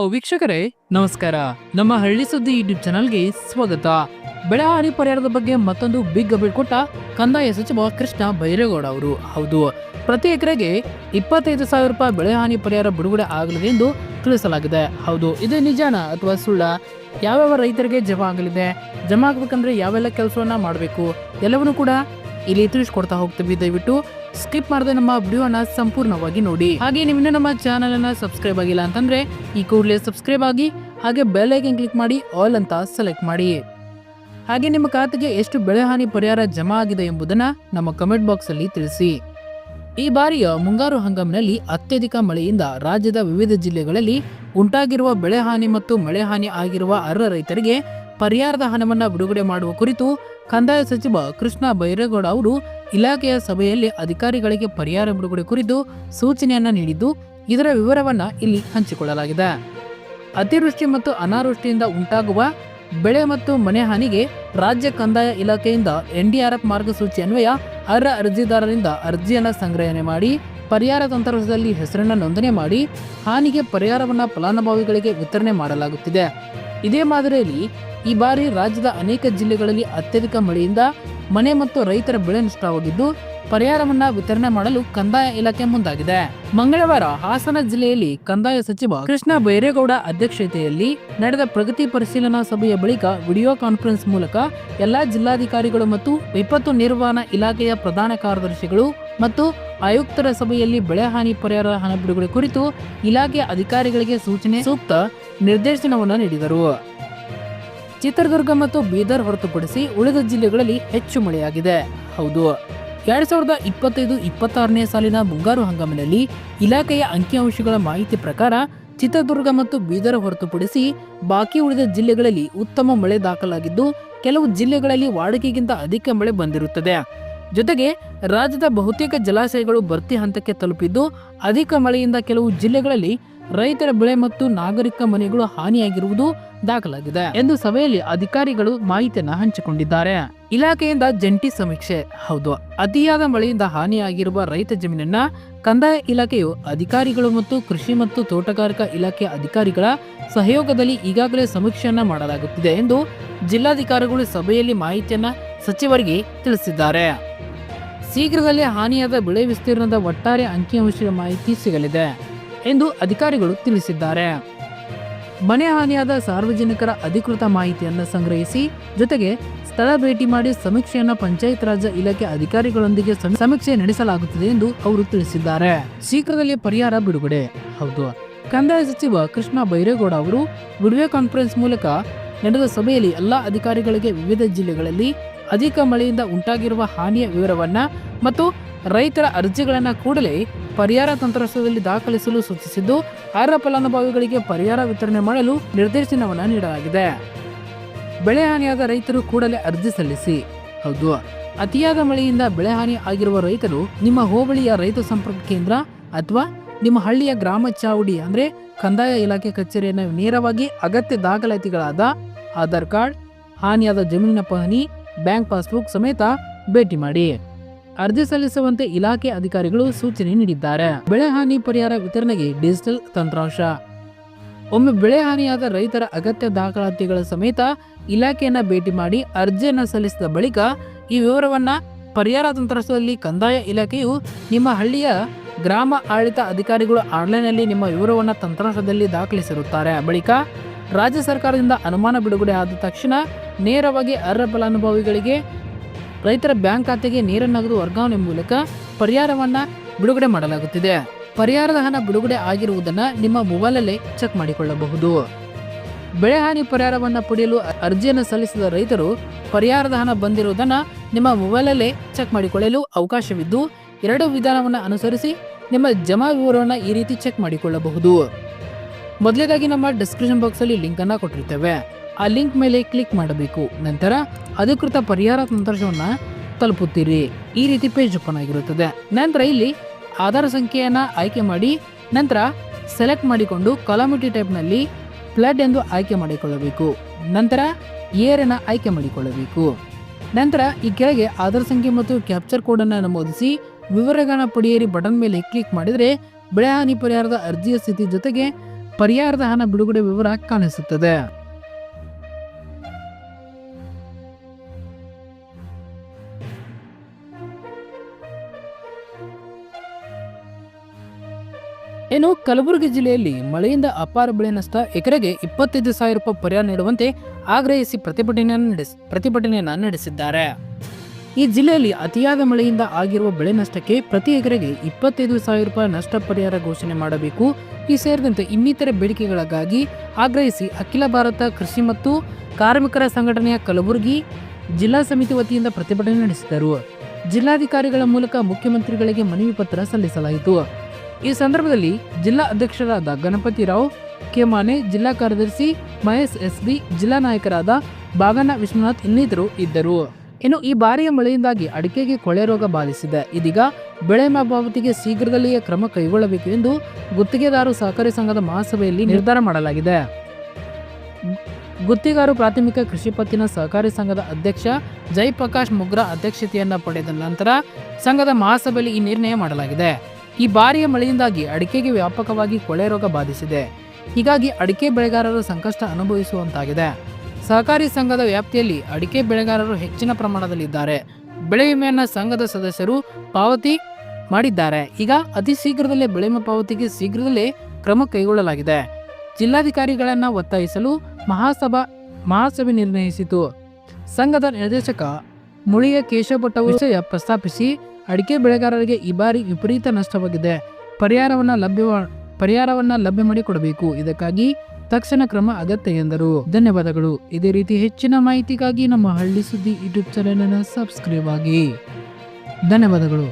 ವೀಕ್ಷಕರೇ ನಮಸ್ಕಾರ. ನಮ್ಮ ಹಳ್ಳಿ ಸುದ್ದಿ ಯೂಟ್ಯೂಬ್ ಚಾನಲ್ಗೆ ಸ್ವಾಗತ. ಬೆಳೆ ಹಾನಿ ಪರಿಹಾರದ ಬಗ್ಗೆ ಮತ್ತೊಂದು ಬಿಗ್ ಅಪ್ಡೇಟ್ ಕೊಟ್ಟ ಕಂದಾಯ ಸಚಿವ ಕೃಷ್ಣ ಬೈರೇಗೌಡ ಅವರು. ಹೌದು, ಪ್ರತಿ ಎಕರೆಗೆ 25,000 ರೂಪಾಯಿ ಬೆಳೆ ಹಾನಿ ಪರಿಹಾರ ಬಿಡುಗಡೆ ಆಗಲಿದೆ ಎಂದು ತಿಳಿಸಲಾಗಿದೆ. ಹೌದು, ಇದು ನಿಜಾನ ಅಥವಾ ಸುಳ್ಳ? ಯಾವ್ಯಾವ ರೈತರಿಗೆ ಜಮಾ ಆಗಲಿದೆ, ಜಮಾ ಆಗ್ಬೇಕಂದ್ರೆ ಯಾವೆಲ್ಲ ಕೆಲಸವನ್ನ ಮಾಡಬೇಕು, ಎಲ್ಲವನ್ನೂ ಕೂಡ ಇಲ್ಲಿ ತಿಳಿಸ್ಕೊಡ್ತಾ ಹೋಗ್ತೀವಿ. ದಯವಿಟ್ಟು ಸ್ಕಿಪ್ ಮಾಡದೆ ನಮ್ಮ ವಿಡಿಯೋನ ಸಂಪೂರ್ಣವಾಗಿ ನೋಡಿ. ಹಾಗೆ ನೀವು ನಮ್ಮ ಚಾನಲ್ ಅನ್ನ ಸಬ್ಸ್ಕ್ರೈಬ್ ಆಗಿಲ್ಲ ಅಂತಂದ್ರೆ ಈ ಕೂಡಲೇ ಸಬ್ಸ್ಕ್ರೈಬ್ ಆಗಿ, ಹಾಗೆ ಬೆಲ್ ಐಕನ್ ಕ್ಲಿಕ್ ಮಾಡಿ ಆಲ್ ಅಂತ ಸೆಲೆಕ್ಟ್ ಮಾಡಿ. ಹಾಗೆ ನಿಮ್ಮ ಖಾತೆಗೆ ಎಷ್ಟು ಬೆಳೆ ಹಾನಿ ಪರಿಹಾರ ಜಮಾ ಆಗಿದೆ ಎಂಬುದನ್ನ ನಮ್ಮ ಕಮೆಂಟ್ ಬಾಕ್ಸ್ ಅಲ್ಲಿ ತಿಳಿಸಿ. ಈ ಬಾರಿಯ ಮುಂಗಾರು ಹಂಗಾಮಿನಲ್ಲಿ ಅತ್ಯಧಿಕ ಮಳೆಯಿಂದ ರಾಜ್ಯದ ವಿವಿಧ ಜಿಲ್ಲೆಗಳಲ್ಲಿ ಉಂಟಾಗಿರುವ ಬೆಳೆ ಹಾನಿ ಮತ್ತು ಮಳೆ ಹಾನಿ ಆಗಿರುವ ಅರ್ಹ ರೈತರಿಗೆ ಪರಿಹಾರದ ಹಣವನ್ನು ಬಿಡುಗಡೆ ಮಾಡುವ ಕುರಿತು ಕಂದಾಯ ಸಚಿವ ಕೃಷ್ಣ ಬೈರೇಗೌಡ ಅವರು ಇಲಾಖೆಯ ಸಭೆಯಲ್ಲಿ ಅಧಿಕಾರಿಗಳಿಗೆ ಪರಿಹಾರ ಬಿಡುಗಡೆ ಕುರಿತು ಸೂಚನೆಯನ್ನ ನೀಡಿದ್ದು, ಇದರ ವಿವರವನ್ನ ಇಲ್ಲಿ ಹಂಚಿಕೊಳ್ಳಲಾಗಿದೆ. ಅತಿವೃಷ್ಟಿ ಮತ್ತು ಅನಾವೃಷ್ಟಿಯಿಂದ ಉಂಟಾಗುವ ಬೆಳೆ ಮತ್ತು ಮನೆ ಹಾನಿಗೆ ರಾಜ್ಯ ಕಂದಾಯ ಇಲಾಖೆಯಿಂದ NDRF ಮಾರ್ಗಸೂಚಿ ಅನ್ವಯ ಅರ್ಹ ಅರ್ಜಿದಾರರಿಂದ ಅರ್ಜಿಯನ್ನು ಸಂಗ್ರಹಣೆ ಮಾಡಿ ಪರಿಹಾರ ತಂತ್ರಾಂಶದಲ್ಲಿ ಹೆಸರನ್ನು ನೋಂದಣಿ ಮಾಡಿ ಹಾನಿಗೆ ಪರಿಹಾರವನ್ನು ಫಲಾನುಭವಿಗಳಿಗೆ ವಿತರಣೆ ಮಾಡಲಾಗುತ್ತಿದೆ. ಇದೇ ಮಾದರಿಯಲ್ಲಿ ಈ ಬಾರಿ ರಾಜ್ಯದ ಅನೇಕ ಜಿಲ್ಲೆಗಳಲ್ಲಿ ಅತ್ಯಧಿಕ ಮಳೆಯಿಂದ ಮನೆ ಮತ್ತು ರೈತರ ಬೆಳೆ ನಷ್ಟವಾಗಿದ್ದು, ಪರಿಹಾರವನ್ನ ವಿತರಣೆ ಮಾಡಲು ಕಂದಾಯ ಇಲಾಖೆ ಮುಂದಾಗಿದೆ. ಮಂಗಳವಾರ ಹಾಸನ ಜಿಲ್ಲೆಯಲ್ಲಿ ಕಂದಾಯ ಸಚಿವ ಕೃಷ್ಣ ಬೈರೇಗೌಡ ಅಧ್ಯಕ್ಷತೆಯಲ್ಲಿ ನಡೆದ ಪ್ರಗತಿ ಪರಿಶೀಲನಾ ಸಭೆಯ ಬಳಿಕ ವಿಡಿಯೋ ಕಾನ್ಫರೆನ್ಸ್ ಮೂಲಕ ಎಲ್ಲಾ ಜಿಲ್ಲಾಧಿಕಾರಿಗಳು ಮತ್ತು ವಿಪತ್ತು ನಿರ್ವಹಣಾ ಇಲಾಖೆಯ ಪ್ರಧಾನ ಕಾರ್ಯದರ್ಶಿಗಳು ಮತ್ತು ಆಯುಕ್ತರ ಸಭೆಯಲ್ಲಿ ಬೆಳೆ ಹಾನಿ ಪರಿಹಾರ ಹಣ ಬಿಡುಗಡೆ ಕುರಿತು ಇಲಾಖೆಯ ಅಧಿಕಾರಿಗಳಿಗೆ ಸೂಚನೆ, ಸೂಕ್ತ ನಿರ್ದೇಶನವನ್ನು ನೀಡಿದರು. ಚಿತ್ರದುರ್ಗ ಮತ್ತು ಬೀದರ್ ಹೊರತುಪಡಿಸಿ ಉಳಿದ ಜಿಲ್ಲೆಗಳಲ್ಲಿ ಹೆಚ್ಚು ಮಳೆಯಾಗಿದೆ. ಹೌದು, 2025-26ನೇ ಸಾಲಿನ ಮುಂಗಾರು ಹಂಗಾಮಿನಲ್ಲಿ ಇಲಾಖೆಯ ಅಂಕಿಅಂಶಗಳ ಮಾಹಿತಿ ಪ್ರಕಾರ ಚಿತ್ರದುರ್ಗ ಮತ್ತು ಬೀದರ್ ಹೊರತುಪಡಿಸಿ ಬಾಕಿ ಉಳಿದ ಜಿಲ್ಲೆಗಳಲ್ಲಿ ಉತ್ತಮ ಮಳೆ ದಾಖಲಾಗಿದ್ದು, ಕೆಲವು ಜಿಲ್ಲೆಗಳಲ್ಲಿ ವಾಡಿಕೆಗಿಂತ ಅಧಿಕ ಮಳೆ ಬಂದಿರುತ್ತದೆ. ಜೊತೆಗೆ ರಾಜ್ಯದ ಬಹುತೇಕ ಜಲಾಶಯಗಳು ಭರ್ತಿ ಹಂತಕ್ಕೆ ತಲುಪಿದ್ದು, ಅಧಿಕ ಮಳೆಯಿಂದ ಕೆಲವು ಜಿಲ್ಲೆಗಳಲ್ಲಿ ರೈತರ ಬೆಳೆ ಮತ್ತು ನಾಗರಿಕ ಮನೆಗಳು ಹಾನಿಯಾಗಿರುವುದು ದಾಖಲಾಗಿದೆ ಎಂದು ಸಭೆಯಲ್ಲಿ ಅಧಿಕಾರಿಗಳು ಮಾಹಿತಿಯನ್ನ ಹಂಚಿಕೊಂಡಿದ್ದಾರೆ. ಇಲಾಖೆಯಿಂದ ಜಂಟಿ ಸಮೀಕ್ಷೆ. ಹೌದು, ಅತಿಯಾದ ಮಳೆಯಿಂದ ಹಾನಿಯಾಗಿರುವ ರೈತ ಜಮೀನನ್ನ ಕಂದಾಯ ಇಲಾಖೆಯು ಅಧಿಕಾರಿಗಳು ಮತ್ತು ಕೃಷಿ ಮತ್ತು ತೋಟಗಾರಿಕಾ ಇಲಾಖೆಯ ಅಧಿಕಾರಿಗಳ ಸಹಯೋಗದಲ್ಲಿ ಈಗಾಗಲೇ ಸಮೀಕ್ಷೆಯನ್ನ ಮಾಡಲಾಗುತ್ತಿದೆ ಎಂದು ಜಿಲ್ಲಾಧಿಕಾರಿಗಳು ಸಭೆಯಲ್ಲಿ ಮಾಹಿತಿಯನ್ನ ಸಚಿವರಿಗೆ ತಿಳಿಸಿದ್ದಾರೆ. ಶೀಘ್ರದಲ್ಲೇ ಹಾನಿಯಾದ ಬೆಳೆ ವಿಸ್ತೀರ್ಣದ ಒಟ್ಟಾರೆ ಅಂಕಿಅಂಶದ ಮಾಹಿತಿ ಸಿಗಲಿದೆ ಎಂದು ಅಧಿಕಾರಿಗಳು ತಿಳಿಸಿದ್ದಾರೆ. ಮನೆ ಹಾನಿಯಾದ ಸಾರ್ವಜನಿಕರ ಅಧಿಕೃತ ಮಾಹಿತಿಯನ್ನು ಸಂಗ್ರಹಿಸಿ ಜೊತೆಗೆ ಸ್ಥಳ ಭೇಟಿ ಮಾಡಿ ಸಮೀಕ್ಷೆಯನ್ನು ಪಂಚಾಯತ್ ರಾಜ್ ಇಲಾಖೆ ಅಧಿಕಾರಿಗಳೊಂದಿಗೆ ಸಮೀಕ್ಷೆ ನಡೆಸಲಾಗುತ್ತದೆ ಎಂದು ಅವರು ತಿಳಿಸಿದ್ದಾರೆ. ಶೀಘ್ರದಲ್ಲೇ ಪರಿಹಾರ ಬಿಡುಗಡೆ. ಹೌದು, ಕಂದಾಯ ಸಚಿವ ಕೃಷ್ಣ ಬೈರೇಗೌಡ ಅವರು ವಿಡಿಯೋ ಕಾನ್ಫರೆನ್ಸ್ ಮೂಲಕ ನಡೆದ ಸಭೆಯಲ್ಲಿ ಎಲ್ಲಾ ಅಧಿಕಾರಿಗಳಿಗೆ ವಿವಿಧ ಜಿಲ್ಲೆಗಳಲ್ಲಿ ಅಧಿಕ ಮಳೆಯಿಂದ ಉಂಟಾಗಿರುವ ಹಾನಿಯ ವಿವರವನ್ನ ಮತ್ತು ರೈತರ ಅರ್ಜಿಗಳನ್ನು ಕೂಡಲೇ ಪರಿಹಾರ ತಂತ್ರಾಂಶದಲ್ಲಿ ದಾಖಲಿಸಲು ಸೂಚಿಸಿದ್ದು, ಅರ್ಹ ಫಲಾನುಭವಿಗಳಿಗೆ ಪರಿಹಾರ ವಿತರಣೆ ಮಾಡಲು ನಿರ್ದೇಶನವನ್ನು ನೀಡಲಾಗಿದೆ. ಬೆಳೆ ಹಾನಿಯಾದ ರೈತರು ಕೂಡಲೇ ಅರ್ಜಿ ಸಲ್ಲಿಸಿ. ಹೌದು, ಅತಿಯಾದ ಮಳೆಯಿಂದ ಬೆಳೆ ಹಾನಿ ಆಗಿರುವ ರೈತರು ನಿಮ್ಮ ಹೋಬಳಿಯ ರೈತ ಸಂಪರ್ಕ ಕೇಂದ್ರ ಅಥವಾ ನಿಮ್ಮ ಹಳ್ಳಿಯ ಗ್ರಾಮ ಚಾವಡಿ ಅಂದ್ರೆ ಕಂದಾಯ ಇಲಾಖೆ ಕಚೇರಿಯನ್ನು ನೇರವಾಗಿ ಅಗತ್ಯ ದಾಖಲಾತಿಗಳಾದ ಆಧಾರ್ ಕಾರ್ಡ್, ಹಾನಿಯಾದ ಜಮೀನಿನ ಪಹಣಿ, ಬ್ಯಾಂಕ್ ಪಾಸ್ಬುಕ್ ಸಮೇತ ಭೇಟಿ ಮಾಡಿ ಅರ್ಜಿ ಸಲ್ಲಿಸುವಂತೆ ಇಲಾಖೆ ಅಧಿಕಾರಿಗಳು ಸೂಚನೆ ನೀಡಿದ್ದಾರೆ. ಬೆಳೆ ಹಾನಿ ಪರಿಹಾರ ವಿತರಣೆಗೆ ಡಿಜಿಟಲ್ ತಂತ್ರಾಂಶ. ಒಮ್ಮೆ ಬೆಳೆ ಹಾನಿಯಾದ ರೈತರ ಅಗತ್ಯ ದಾಖಲಾತಿಗಳ ಸಮೇತ ಇಲಾಖೆಯನ್ನ ಭೇಟಿ ಮಾಡಿ ಅರ್ಜಿಯನ್ನು ಸಲ್ಲಿಸಿದ ಬಳಿಕ ಈ ವಿವರವನ್ನ ಪರಿಹಾರ ತಂತ್ರಾಂಶದಲ್ಲಿ ಕಂದಾಯ ಇಲಾಖೆಯು ನಿಮ್ಮ ಹಳ್ಳಿಯ ಗ್ರಾಮ ಆಡಳಿತ ಅಧಿಕಾರಿಗಳು ಆನ್ಲೈನ್ನಲ್ಲಿ ನಿಮ್ಮ ವಿವರವನ್ನು ತಂತ್ರಾಂಶದಲ್ಲಿ ದಾಖಲಿಸಿರುತ್ತಾರೆ. ಬಳಿಕ ರಾಜ್ಯ ಸರ್ಕಾರದಿಂದ ಅನುಮಾನ ಬಿಡುಗಡೆ ಆದ ತಕ್ಷಣ ನೇರವಾಗಿ ಅರ್ಹ ಫಲಾನುಭವಿಗಳಿಗೆ ರೈತರ ಬ್ಯಾಂಕ್ ಖಾತೆಗೆ ನೇರ ನಗದು ವರ್ಗಾವಣೆ ಮೂಲಕ ಪರಿಹಾರವನ್ನ ಬಿಡುಗಡೆ ಮಾಡಲಾಗುತ್ತಿದೆ. ಪರಿಹಾರದ ಹಣ ಬಿಡುಗಡೆ ಆಗಿರುವುದನ್ನ ನಿಮ್ಮ ಮೊಬೈಲಲ್ಲೇ ಚೆಕ್ ಮಾಡಿಕೊಳ್ಳಬಹುದು. ಬೆಳೆ ಹಾನಿ ಪರಿಹಾರವನ್ನ ಪಡೆಯಲು ಅರ್ಜಿಯನ್ನು ಸಲ್ಲಿಸಿದ ರೈತರು ಪರಿಹಾರದ ಹಣ ಬಂದಿರುವುದನ್ನ ನಿಮ್ಮ ಮೊಬೈಲಲ್ಲೇ ಚೆಕ್ ಮಾಡಿಕೊಳ್ಳಲು ಅವಕಾಶವಿದ್ದು, ಎರಡು ವಿಧಾನವನ್ನು ಅನುಸರಿಸಿ ನಿಮ್ಮ ಜಮಾ ವಿವರವನ್ನು ಈ ರೀತಿ ಚೆಕ್ ಮಾಡಿಕೊಳ್ಳಬಹುದು. ಮೊದಲನೇದಾಗಿ ನಮ್ಮ ಡಿಸ್ಕ್ರಿಪ್ಷನ್ ಬಾಕ್ಸ್ ಅಲ್ಲಿ ಲಿಂಕ್ ಅನ್ನ ಕೊಟ್ಟಿರ್ತೇವೆ. ಆ ಲಿಂಕ್ ಮೇಲೆ ಕ್ಲಿಕ್ ಮಾಡಬೇಕು. ನಂತರ ಅಧಿಕೃತ ಪರಿಹಾರ ತಂತ್ರಾಂಶವನ್ನ ತಲುಪುತ್ತೀರಿ. ಈ ರೀತಿ ಪೇಜ್ ಓಪನ್ ಆಗಿರುತ್ತದೆ. ನಂತರ ಇಲ್ಲಿ ಆಧಾರ್ ಸಂಖ್ಯೆಯನ್ನ ಆಯ್ಕೆ ಮಾಡಿ ನಂತರ ಸೆಲೆಕ್ಟ್ ಮಾಡಿಕೊಂಡು ಕಾಲಮಿಟಿ ಟೈಪ್ ನಲ್ಲಿ ಫ್ಲಡ್ ಎಂದು ಆಯ್ಕೆ ಮಾಡಿಕೊಳ್ಳಬೇಕು. ನಂತರ ಏರನ್ನ ಆಯ್ಕೆ ಮಾಡಿಕೊಳ್ಳಬೇಕು. ನಂತರ ಈ ಕೆಳಗೆ ಆಧಾರ್ ಸಂಖ್ಯೆ ಮತ್ತು ಕ್ಯಾಪ್ಚರ್ ಕೋಡ್ ಅನ್ನು ನಮೂದಿಸಿ ವಿವರಗಳನ್ನ ಪಡೆಯಿರಿ ಬಟನ್ ಮೇಲೆ ಕ್ಲಿಕ್ ಮಾಡಿದರೆ ಬೆಳೆ ಹಾನಿ ಪರಿಹಾರದ ಅರ್ಜಿಯ ಸ್ಥಿತಿ ಜೊತೆಗೆ ಪರಿಹಾರದ ಹಣ ಬಿಡುಗಡೆ ವಿವರ ಕಾಣಿಸುತ್ತದೆ. ಇನ್ನು ಕಲಬುರಗಿ ಜಿಲ್ಲೆಯಲ್ಲಿ ಮಳೆಯಿಂದ ಅಪಾರ ಬೆಳೆ ನಷ್ಟ, ಎಕರೆಗೆ 25,000 ರೂಪಾಯಿ ಪರಿಹಾರ ನೀಡುವಂತೆ ಆಗ್ರಹಿಸಿ ಪ್ರತಿಭಟನೆಯನ್ನ ನಡೆಸಿದ್ದಾರೆ. ಈ ಜಿಲ್ಲೆಯಲ್ಲಿ ಅತಿಯಾದ ಮಳೆಯಿಂದ ಆಗಿರುವ ಬೆಳೆ ನಷ್ಟಕ್ಕೆ ಪ್ರತಿ ಎಕರೆಗೆ 25,000 ರೂಪಾಯಿ ನಷ್ಟ ಪರಿಹಾರ ಘೋಷಣೆ ಮಾಡಬೇಕು. ಈ ಸೇರಿದಂತೆ ಇನ್ನಿತರ ಬೇಡಿಕೆಗಳಿಗಾಗಿ ಆಗ್ರಹಿಸಿ ಅಖಿಲ ಭಾರತ ಕೃಷಿ ಮತ್ತು ಕಾರ್ಮಿಕರ ಸಂಘಟನೆಯ ಕಲಬುರಗಿ ಜಿಲ್ಲಾ ಸಮಿತಿ ವತಿಯಿಂದ ಪ್ರತಿಭಟನೆ ನಡೆಸಿದರು. ಜಿಲ್ಲಾಧಿಕಾರಿಗಳ ಮೂಲಕ ಮುಖ್ಯಮಂತ್ರಿಗಳಿಗೆ ಮನವಿ ಪತ್ರ ಸಲ್ಲಿಸಲಾಯಿತು. ಈ ಸಂದರ್ಭದಲ್ಲಿ ಜಿಲ್ಲಾ ಅಧ್ಯಕ್ಷರಾದ ಗಣಪತಿ ರಾವ್ ಕೆ ಮಾನೆ, ಜಿಲ್ಲಾ ಕಾರ್ಯದರ್ಶಿ ಮಹೇಶ್ SB, ಜಿಲ್ಲಾ ನಾಯಕರಾದ ಬಾಗಣ್ಣ ವಿಶ್ವನಾಥ್ ಇನ್ನಿತರು ಇದ್ದರು. ಇನ್ನು ಈ ಬಾರಿಯ ಮಳೆಯಿಂದಾಗಿ ಅಡಿಕೆಗೆ ಕೊಳೆ ರೋಗ ಬಾಧಿಸಿದೆ. ಇದೀಗ ಬೆಳೆ ಪಾವತಿಗೆ ಶೀಘ್ರದಲ್ಲಿಯೇ ಕ್ರಮ ಕೈಗೊಳ್ಳಬೇಕು ಎಂದು ಗುತ್ತಿಗೆದಾರು ಸಹಕಾರಿ ಸಂಘದ ಮಹಾಸಭೆಯಲ್ಲಿ ನಿರ್ಧಾರ ಮಾಡಲಾಗಿದೆ. ಗುತ್ತಿಗಾರು ಪ್ರಾಥಮಿಕ ಕೃಷಿ ಪತ್ತಿನ ಸಹಕಾರಿ ಸಂಘದ ಅಧ್ಯಕ್ಷ ಜಯಪ್ರಕಾಶ್ ಮುಗ್ರಾ ಅಧ್ಯಕ್ಷತೆಯನ್ನ ಪಡೆದ ನಂತರ ಸಂಘದ ಮಹಾಸಭೆಯಲ್ಲಿ ಈ ನಿರ್ಣಯ ಮಾಡಲಾಗಿದೆ. ಈ ಬಾರಿಯ ಮಳೆಯಿಂದಾಗಿ ಅಡಿಕೆಗೆ ವ್ಯಾಪಕವಾಗಿ ಕೊಳೆ ರೋಗ ಬಾಧಿಸಿದೆ. ಹೀಗಾಗಿ ಅಡಿಕೆ ಬೆಳೆಗಾರರು ಸಂಕಷ್ಟ ಅನುಭವಿಸುವಂತಾಗಿದೆ. ಸಹಕಾರಿ ಸಂಘದ ವ್ಯಾಪ್ತಿಯಲ್ಲಿ ಅಡಿಕೆ ಬೆಳೆಗಾರರು ಹೆಚ್ಚಿನ ಪ್ರಮಾಣದಲ್ಲಿದ್ದಾರೆ. ಬೆಳೆ ವಿಮೆಯನ್ನ ಸಂಘದ ಸದಸ್ಯರು ಪಾವತಿ ಮಾಡಿದ್ದಾರೆ. ಈಗ ಅತಿ ಶೀಘ್ರದಲ್ಲೇ ಬೆಳೆ ಪಾವತಿಗೆ ಶೀಘ್ರದಲ್ಲೇ ಕ್ರಮ ಕೈಗೊಳ್ಳಲಾಗಿದೆ. ಜಿಲ್ಲಾಧಿಕಾರಿಗಳನ್ನ ಒತ್ತಾಯಿಸಲು ಮಹಾಸಭೆ ನಿರ್ಣಯಿಸಿತು. ಸಂಘದ ನಿರ್ದೇಶಕ ಮುಳಿಯ ಕೇಶವ ಭಟ್ ವಿಷಯ ಪ್ರಸ್ತಾಪಿಸಿ, ಅಡಿಕೆ ಬೆಳೆಗಾರರಿಗೆ ಈ ಬಾರಿ ವಿಪರೀತ ನಷ್ಟವಾಗಿದೆ, ಪರಿಹಾರವನ್ನ ಲಭ್ಯ ಮಾಡಿಕೊಡಬೇಕು, ಇದಕ್ಕಾಗಿ ತಕ್ಷಣ ಕ್ರಮ ಅಗತ್ಯ ಎಂದರು. ಧನ್ಯವಾದಗಳು. ಇದೇ ರೀತಿ ಹೆಚ್ಚಿನ ಮಾಹಿತಿಗಾಗಿ ನಮ್ಮ ಹಳ್ಳಿ ಸುದ್ದಿ ಯೂಟ್ಯೂಬ್ ಚಾನೆಲ್ ಅನ್ನು ಸಬ್ಸ್ಕ್ರೈಬ್ ಆಗಿ. ಧನ್ಯವಾದಗಳು.